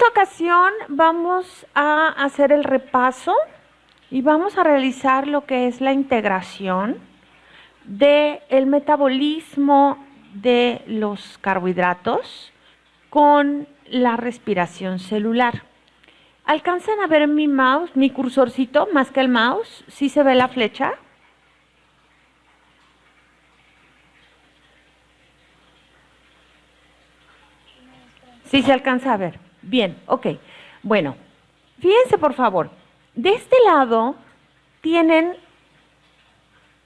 esta ocasión vamos a hacer el repaso y vamos a realizar lo que es la integración del metabolismo de los carbohidratos con la respiración celular. ¿Alcanzan a ver mi mouse, mi cursorcito, más que el mouse? ¿Sí se ve la flecha? Sí se alcanza a ver. Bien, ok. Bueno, fíjense por favor, de este lado tienen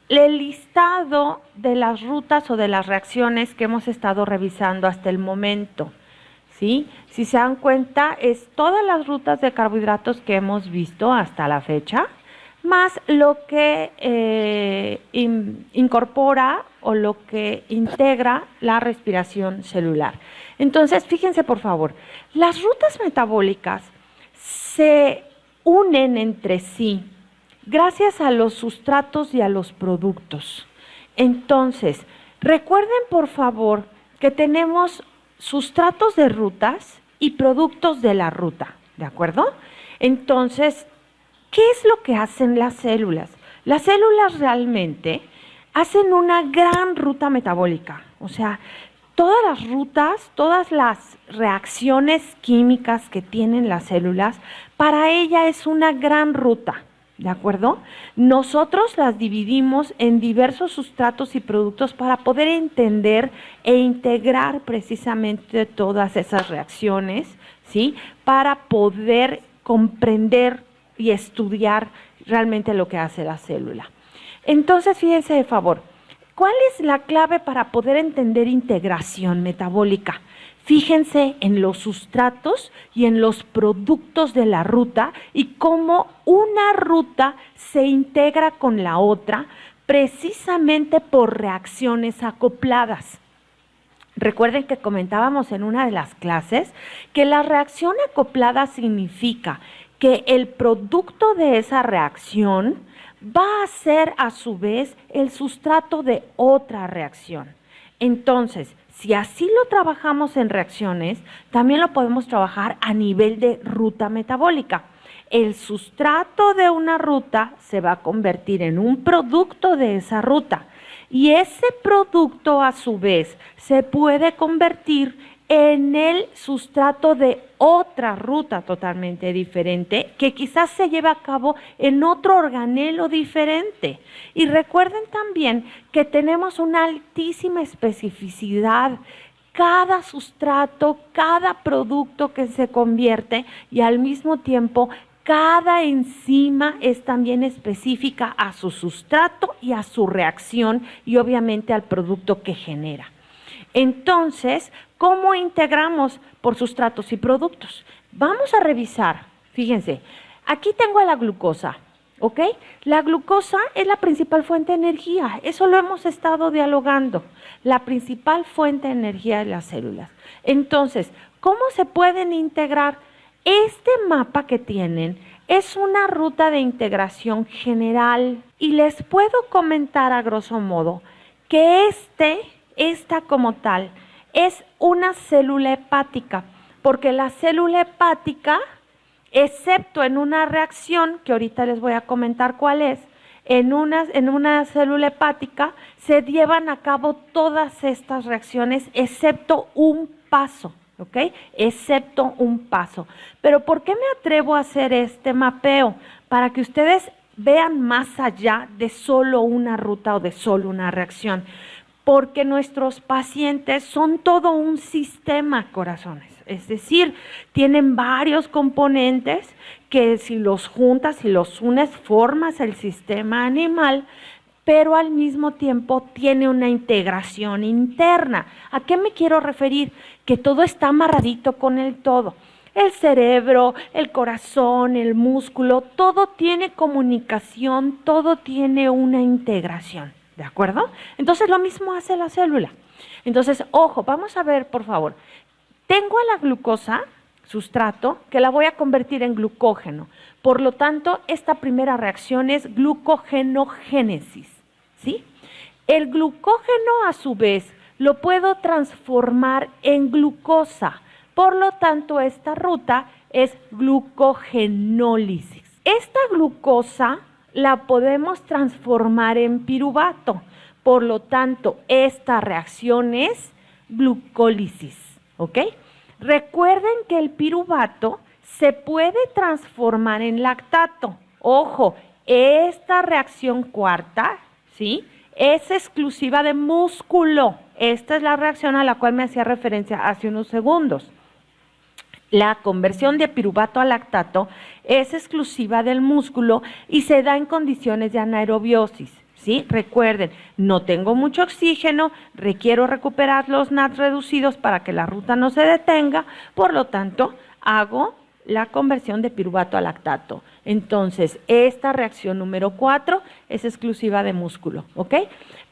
el listado de las rutas o de las reacciones que hemos estado revisando hasta el momento. ¿Sí? Si se dan cuenta, es todas las rutas de carbohidratos que hemos visto hasta la fecha, más lo que incorpora o lo que integra la respiración celular. Entonces, fíjense por favor, las rutas metabólicas se unen entre sí gracias a los sustratos y a los productos. Entonces, recuerden por favor que tenemos sustratos de rutas y productos de la ruta, ¿de acuerdo? Entonces, ¿qué es lo que hacen las células? Las células realmente hacen una gran ruta metabólica, o sea, todas las rutas, todas las reacciones químicas que tienen las células, para ella es una gran ruta. ¿De acuerdo? Nosotros las dividimos en diversos sustratos y productos para poder entender e integrar precisamente todas esas reacciones, ¿sí? Para poder comprender y estudiar realmente lo que hace la célula. Entonces, fíjense de favor, ¿cuál es la clave para poder entender integración metabólica? Fíjense en los sustratos y en los productos de la ruta y cómo una ruta se integra con la otra precisamente por reacciones acopladas. Recuerden que comentábamos en una de las clases que la reacción acoplada significa que el producto de esa reacción va a ser a su vez el sustrato de otra reacción. Entonces, si así lo trabajamos en reacciones, también lo podemos trabajar a nivel de ruta metabólica. El sustrato de una ruta se va a convertir en un producto de esa ruta y ese producto a su vez se puede convertir en el sustrato de otra ruta totalmente diferente que quizás se lleve a cabo en otro organelo diferente. Y recuerden también que tenemos una altísima especificidad. Cada sustrato, cada producto que se convierte y al mismo tiempo cada enzima es también específica a su sustrato y a su reacción y obviamente al producto que genera. Entonces, ¿cómo integramos por sustratos y productos? Vamos a revisar, fíjense, aquí tengo a la glucosa, ¿ok? La glucosa es la principal fuente de energía, eso lo hemos estado dialogando, la principal fuente de energía de las células. Entonces, ¿cómo se pueden integrar? Este mapa que tienen es una ruta de integración general y les puedo comentar a grosso modo que esta como tal es una célula hepática, porque la célula hepática, excepto en una reacción, que ahorita les voy a comentar cuál es, en una célula hepática se llevan a cabo todas estas reacciones, excepto un paso, ¿ok? Excepto un paso. Pero ¿por qué me atrevo a hacer este mapeo? Para que ustedes vean más allá de solo una ruta o de solo una reacción. Porque nuestros pacientes son todo un sistema, corazones. Es decir, tienen varios componentes que si los juntas, si los unes, formas el sistema animal, pero al mismo tiempo tiene una integración interna. ¿A qué me quiero referir? Que todo está amarradito con el todo. El cerebro, el corazón, el músculo, todo tiene comunicación, todo tiene una integración. ¿De acuerdo? Entonces lo mismo hace la célula. Entonces, ojo, vamos a ver por favor. Tengo a la glucosa, sustrato, que la voy a convertir en glucógeno. Por lo tanto, esta primera reacción es glucogenogénesis, ¿sí? El glucógeno a su vez lo puedo transformar en glucosa. Por lo tanto, esta ruta es glucogenólisis. Esta glucosa la podemos transformar en piruvato. Por lo tanto, esta reacción es glucólisis, ¿ok? Recuerden que el piruvato se puede transformar en lactato. Ojo, esta reacción cuarta, ¿sí?, es exclusiva de músculo. Esta es la reacción a la cual me hacía referencia hace unos segundos. La conversión de piruvato a lactato es exclusiva del músculo y se da en condiciones de anaerobiosis, ¿sí? Recuerden, no tengo mucho oxígeno, requiero recuperar los NAD reducidos para que la ruta no se detenga, por lo tanto, hago la conversión de piruvato a lactato. Entonces, esta reacción número 4 es exclusiva de músculo, ¿ok?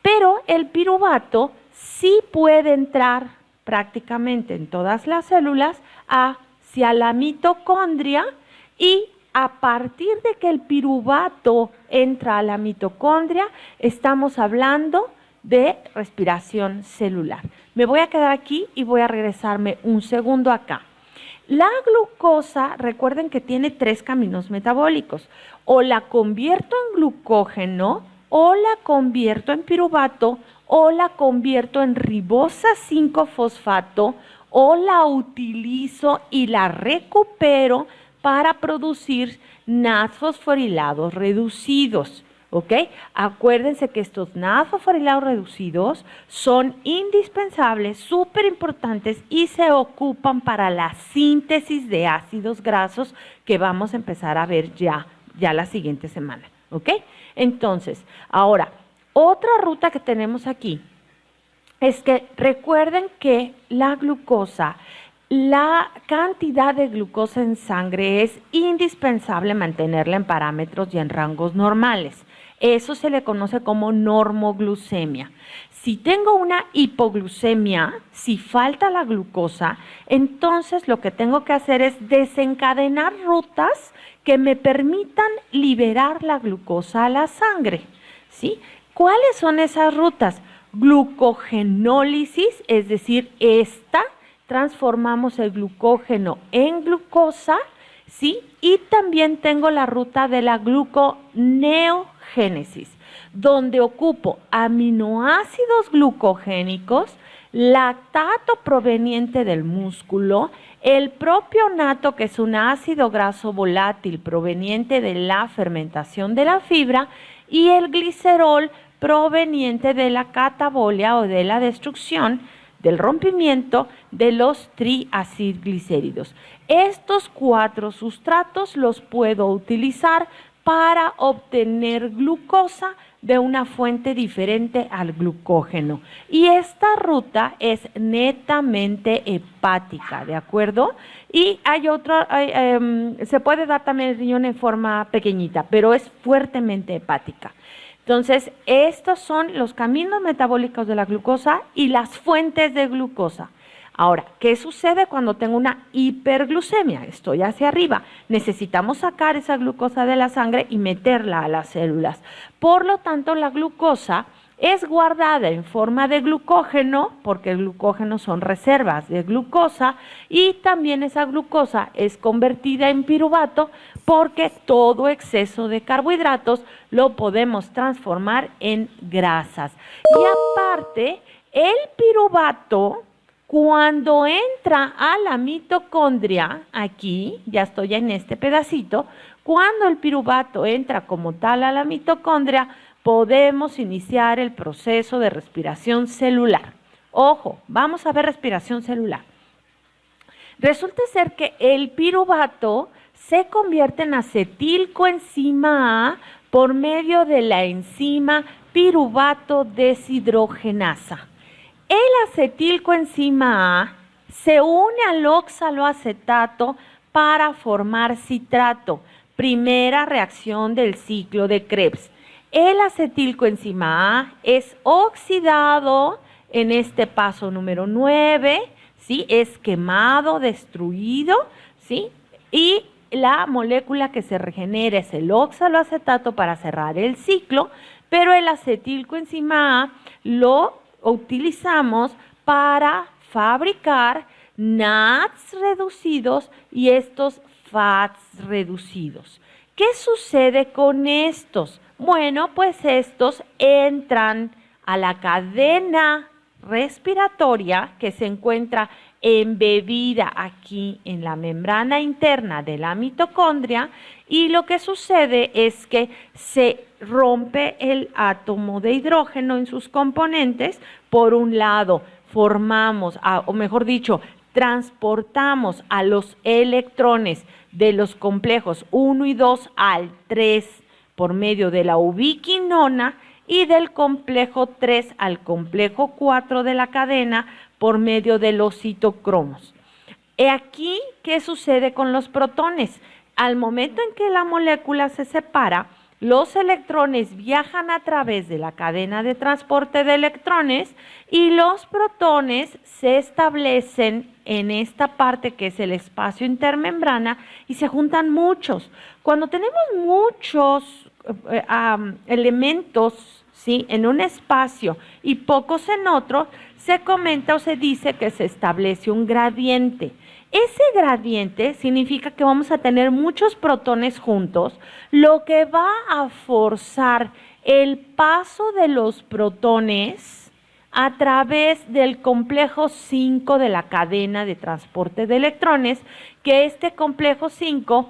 Pero el piruvato sí puede entrar prácticamente en todas las células hacia la mitocondria y a partir de que el piruvato entra a la mitocondria, estamos hablando de respiración celular. Me voy a quedar aquí y voy a regresarme un segundo acá. La glucosa, recuerden que tiene 3 caminos metabólicos. O la convierto en glucógeno, o la convierto en piruvato, o la convierto en ribosa 5-fosfato, o la utilizo y la recupero para producir NAD fosforilados reducidos. ¿Ok? Acuérdense que estos NAD fosforilados reducidos son indispensables, súper importantes y se ocupan para la síntesis de ácidos grasos que vamos a empezar a ver ya la siguiente semana. ¿Ok? Entonces, ahora, otra ruta que tenemos aquí es que recuerden que la glucosa, la cantidad de glucosa en sangre es indispensable mantenerla en parámetros y en rangos normales. Eso se le conoce como normoglucemia. Si tengo una hipoglucemia, si falta la glucosa, entonces lo que tengo que hacer es desencadenar rutas que me permitan liberar la glucosa a la sangre, ¿sí? ¿Cuáles son esas rutas? Glucogenólisis, es decir, transformamos el glucógeno en glucosa, ¿sí? Y también tengo la ruta de la gluconeogénesis, donde ocupo aminoácidos glucogénicos, lactato proveniente del músculo, el propionato, que es un ácido graso volátil proveniente de la fermentación de la fibra, y el glicerol proveniente de la catabolia o de la destrucción, del rompimiento de los triacilglicéridos. Estos 4 sustratos los puedo utilizar para obtener glucosa de una fuente diferente al glucógeno. Y esta ruta es netamente hepática, ¿de acuerdo? Y hay otra, se puede dar también el riñón en forma pequeñita, pero es fuertemente hepática. Entonces, estos son los caminos metabólicos de la glucosa y las fuentes de glucosa. Ahora, ¿qué sucede cuando tengo una hiperglucemia? Estoy hacia arriba. Necesitamos sacar esa glucosa de la sangre y meterla a las células. Por lo tanto, la glucosa es guardada en forma de glucógeno, porque el glucógeno son reservas de glucosa, y también esa glucosa es convertida en piruvato, porque todo exceso de carbohidratos lo podemos transformar en grasas. Y aparte, el piruvato, cuando entra a la mitocondria, aquí, ya estoy en este pedacito, cuando el piruvato entra como tal a la mitocondria, podemos iniciar el proceso de respiración celular. Ojo, vamos a ver respiración celular. Resulta ser que el piruvato se convierte en acetilcoenzima A por medio de la enzima piruvato deshidrogenasa. El acetilcoenzima A se une al oxaloacetato para formar citrato, primera reacción del ciclo de Krebs. El acetilcoenzima A es oxidado en este paso número 9, ¿sí? Es quemado, destruido, ¿sí? Y la molécula que se regenera es el oxaloacetato para cerrar el ciclo, pero el acetilcoenzima A lo utilizamos para fabricar NADs reducidos y estos FADs reducidos. ¿Qué sucede con estos? Bueno, pues estos entran a la cadena respiratoria que se encuentra embebida aquí en la membrana interna de la mitocondria y lo que sucede es que se rompe el átomo de hidrógeno en sus componentes. Por un lado, formamos, o mejor dicho, transportamos a los electrones de los complejos 1 y 2 al 3 por medio de la ubiquinona y del complejo 3 al complejo 4 de la cadena por medio de los citocromos. Aquí, ¿qué sucede con los protones? Al momento en que la molécula se separa, los electrones viajan a través de la cadena de transporte de electrones y los protones se establecen en esta parte que es el espacio intermembrana y se juntan muchos. Cuando tenemos muchos elementos, ¿sí?, en un espacio y pocos en otro, se comenta o se dice que se establece un gradiente. Ese gradiente significa que vamos a tener muchos protones juntos, lo que va a forzar el paso de los protones a través del complejo 5 de la cadena de transporte de electrones, que este complejo 5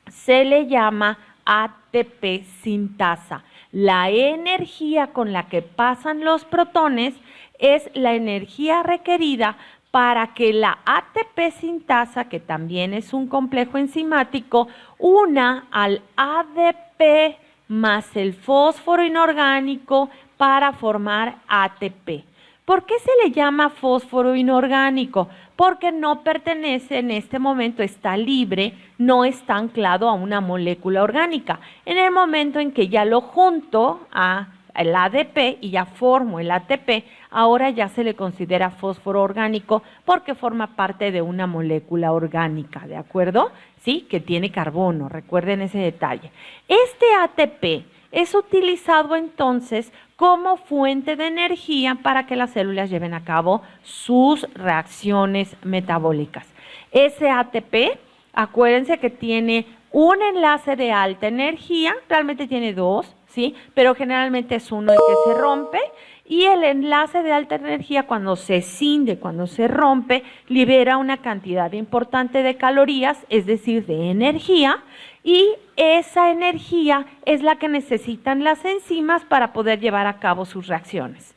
se le llama ATP sintasa. La energía con la que pasan los protones es la energía requerida para que la ATP sintasa, que también es un complejo enzimático, una al ADP más el fósforo inorgánico para formar ATP. ¿Por qué se le llama fósforo inorgánico? Porque no pertenece en este momento, está libre, no está anclado a una molécula orgánica. En el momento en que ya lo junto a el ADP y ya formo el ATP, ahora ya se le considera fósforo orgánico porque forma parte de una molécula orgánica, ¿de acuerdo? Sí, que tiene carbono, recuerden ese detalle. Este ATP es utilizado entonces como fuente de energía para que las células lleven a cabo sus reacciones metabólicas. Ese ATP, acuérdense que tiene un enlace de alta energía, realmente tiene dos, ¿sí? Pero generalmente es uno el que se rompe, y el enlace de alta energía cuando se cinde, cuando se rompe, libera una cantidad importante de calorías, es decir, de energía, y esa energía es la que necesitan las enzimas para poder llevar a cabo sus reacciones.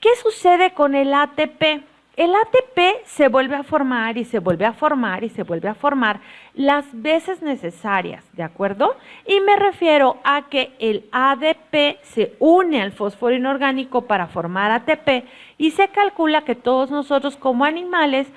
¿Qué sucede con el ATP? El ATP se vuelve a formar y se vuelve a formar y se vuelve a formar las veces necesarias, ¿de acuerdo? Y me refiero a que el ADP se une al fósforo inorgánico para formar ATP y se calcula que todos nosotros como animales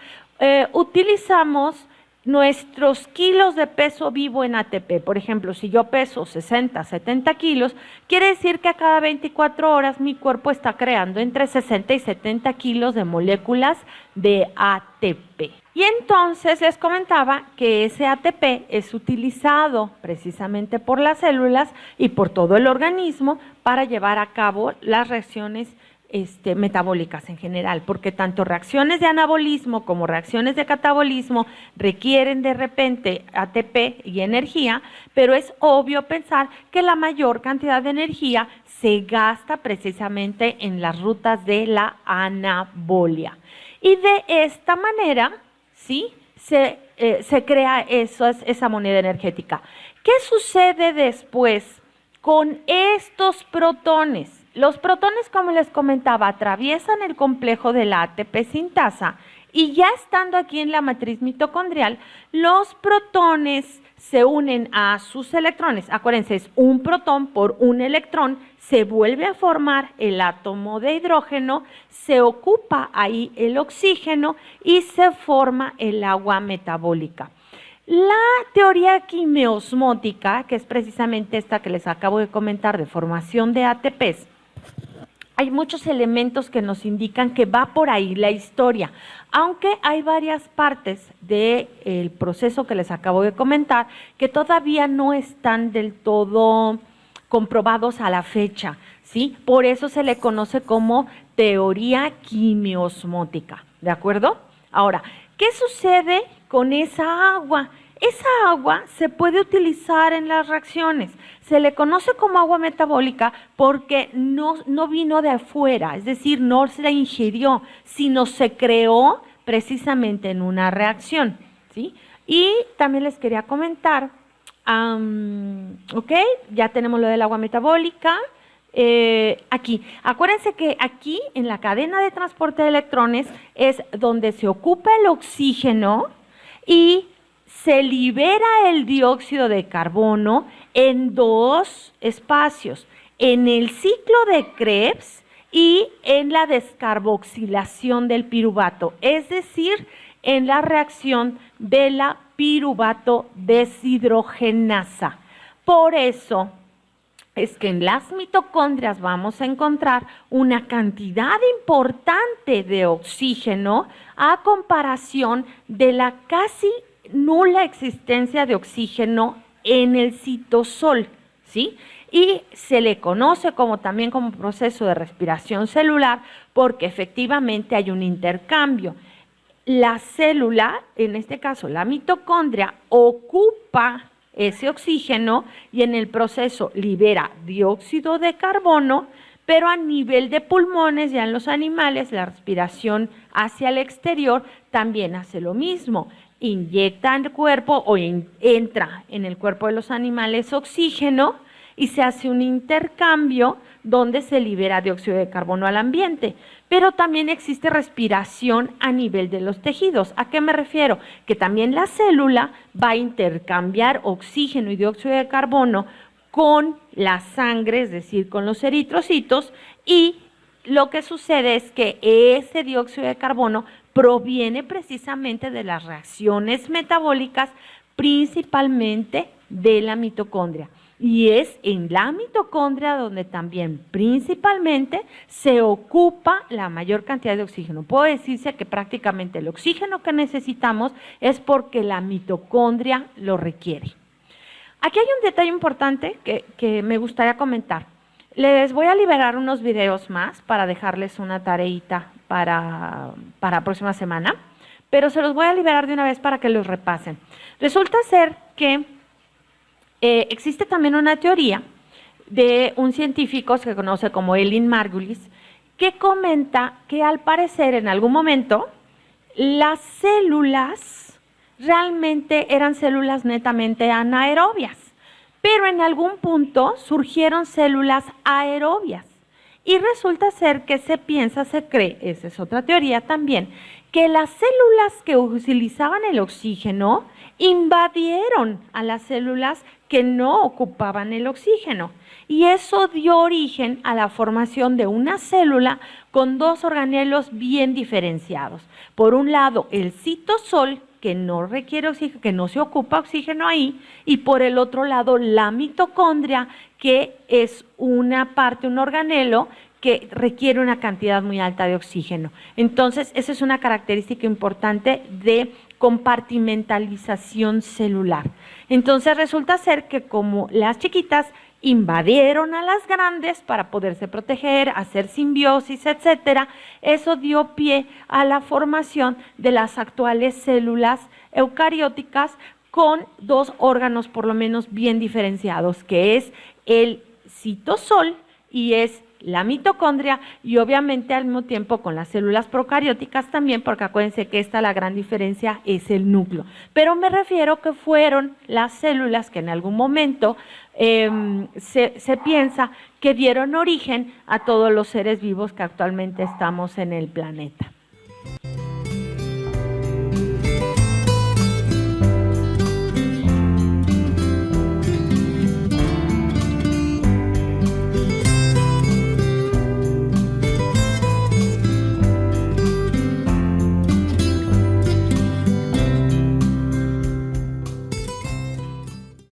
utilizamos nuestros kilos de peso vivo en ATP. Por ejemplo, si yo peso 60, 70 kilos, quiere decir que a cada 24 horas mi cuerpo está creando entre 60 y 70 kilos de moléculas de ATP. Y entonces les comentaba que ese ATP es utilizado precisamente por las células y por todo el organismo para llevar a cabo las reacciones metabólicas en general, porque tanto reacciones de anabolismo como reacciones de catabolismo requieren de repente ATP y energía, pero es obvio pensar que la mayor cantidad de energía se gasta precisamente en las rutas de la anabolia. Y de esta manera, ¿sí?, se crea esa moneda energética. ¿Qué sucede después con estos protones? Los protones, como les comentaba, atraviesan el complejo de la ATP sintasa y ya estando aquí en la matriz mitocondrial, los protones se unen a sus electrones. Acuérdense, es un protón por un electrón, se vuelve a formar el átomo de hidrógeno, se ocupa ahí el oxígeno y se forma el agua metabólica. La teoría quimiosmótica, que es precisamente esta que les acabo de comentar de formación de ATPs, hay muchos elementos que nos indican que va por ahí la historia, aunque hay varias partes del proceso que les acabo de comentar que todavía no están del todo comprobados a la fecha, ¿sí? Por eso se le conoce como teoría quimiosmótica, ¿de acuerdo? Ahora, ¿Qué sucede con esa agua? Esa agua se puede utilizar en las reacciones. Se le conoce como agua metabólica porque no vino de afuera, es decir, no se la ingirió, sino se creó precisamente en una reacción, ¿sí? Y también les quería comentar, ok, ya tenemos lo del agua metabólica. Aquí, acuérdense que aquí en la cadena de transporte de electrones es donde se ocupa el oxígeno y se libera el dióxido de carbono en dos espacios, en el ciclo de Krebs y en la descarboxilación del piruvato, es decir, en la reacción de la piruvato deshidrogenasa. Por eso es que en las mitocondrias vamos a encontrar una cantidad importante de oxígeno a comparación de la casi nula existencia de oxígeno en el citosol, ¿sí? Y se le conoce también como proceso de respiración celular porque efectivamente hay un intercambio. La célula, en este caso la mitocondria, ocupa ese oxígeno y en el proceso libera dióxido de carbono, pero a nivel de pulmones, ya en los animales, la respiración hacia el exterior también hace lo mismo. Inyecta en el cuerpo o entra en el cuerpo de los animales oxígeno y se hace un intercambio donde se libera dióxido de carbono al ambiente. Pero también existe respiración a nivel de los tejidos. ¿A qué me refiero? Que también la célula va a intercambiar oxígeno y dióxido de carbono con la sangre, es decir, con los eritrocitos, y lo que sucede es que ese dióxido de carbono proviene precisamente de las reacciones metabólicas, principalmente de la mitocondria. Y es en la mitocondria donde también principalmente se ocupa la mayor cantidad de oxígeno. Puede decirse que prácticamente el oxígeno que necesitamos es porque la mitocondria lo requiere. Aquí hay un detalle importante que me gustaría comentar. Les voy a liberar unos videos más para dejarles una tareita para la próxima semana, pero se los voy a liberar de una vez para que los repasen. Resulta ser que existe también una teoría de un científico que se conoce como Elin Margulis, que comenta que al parecer en algún momento las células realmente eran células netamente anaerobias, pero en algún punto surgieron células aerobias. Y resulta ser que se cree, esa es otra teoría también, que las células que utilizaban el oxígeno invadieron a las células que no ocupaban el oxígeno. Y eso dio origen a la formación de una célula con dos organelos bien diferenciados. Por un lado, el citosol, que no requiere oxígeno, que no se ocupa oxígeno ahí, y por el otro lado, la mitocondria, que es una parte, un organelo, que requiere una cantidad muy alta de oxígeno. Entonces, esa es una característica importante de compartimentalización celular. Entonces, resulta ser que como las chiquitas invadieron a las grandes para poderse proteger, hacer simbiosis, etcétera, eso dio pie a la formación de las actuales células eucarióticas con dos órganos por lo menos bien diferenciados, que es el citosol y es la mitocondria, y obviamente al mismo tiempo con las células procarióticas también, porque acuérdense que la gran diferencia es el núcleo. Pero me refiero que fueron las células que en algún momento se piensa que dieron origen a todos los seres vivos que actualmente estamos en el planeta.